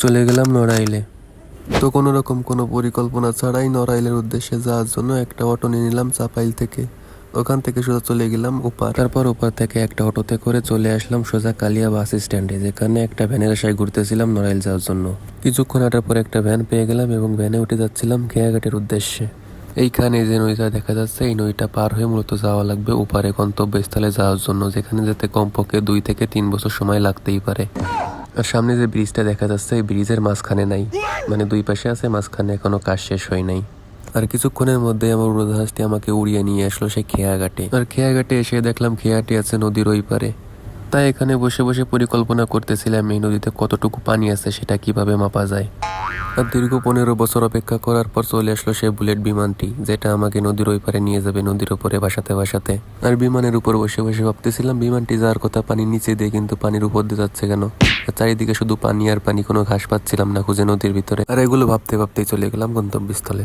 চলে গেলাম নড়াইলে। তো কোনো রকম কোনো পরিকল্পনা ছাড়াই নড়াইলের উদ্দেশ্যে যাওয়ার জন্য একটা অটো নিয়ে নিলাম চাপাইল থেকে। ওখান থেকে সোজা চলে গেলাম ওপার। তারপর ওপার থেকে একটা অটোতে করে চলে আসলাম সোজা কালিয়া বাস স্ট্যান্ডে, যেখানে একটা ভ্যানের আশায় ঘুরতেছিলাম নড়াইল যাওয়ার জন্য। কিছুক্ষণ হাঁটার পর একটা ভ্যান পেয়ে গেলাম এবং ভ্যানে উঠে যাচ্ছিলাম খেয়াঘাটের উদ্দেশ্যে। এইখানে যে নদীটা দেখা যাচ্ছে, এই নদীটা পার হয়ে মূলত যাওয়া লাগবে ওপারে গন্তব্যস্থলে যাওয়ার জন্য, যেখানে যেতে কমপক্ষে 2 থেকে 3 বছর সময় লাগতেই পারে। আর সামনে যে ব্রিজটা দেখা যাচ্ছে, এই ব্রিজের মাঝখানে নাই, মানে 2 পাশে আছে, মাঝখানে এখনো কাজ শেষ হয় নাই। আর কিছুক্ষণের মধ্যে আমার উড়োজাহাজটি আমাকে উড়িয়ে নিয়ে আসলো সেই খেয়াঘাটে। আর খেয়াঘাটে এসে দেখলাম খেয়াটি আছে নদীর ওই পারে। তাই এখানে বসে বসে পরিকল্পনা করতেছিলাম এই নদীতে কতটুকু পানি আছে সেটা কিভাবে মাপা যায়। আর দীর্ঘ 15 বছর অপেক্ষা করার পর চলে আসলো সেই বুলেট বিমানটি, যেটা আমাকে নদীর ওই পারে নিয়ে যাবে, নদীর ওপরে ভাসাতে ভাসাতে। আর বিমানের উপর বসে বসে ভাবতেছিলাম বিমানটি যাওয়ার কথা পানির নিচে দিয়ে, কিন্তু পানির উপর দিয়ে যাচ্ছে কেন? আর চারিদিকে শুধু পানি আর পানি, কোনো ঘাস পাচ্ছিলাম না খুঁজে নদীর ভিতরে। আর এগুলো ভাবতে ভাবতেই চলে গেলাম গন্তব্যস্থলে।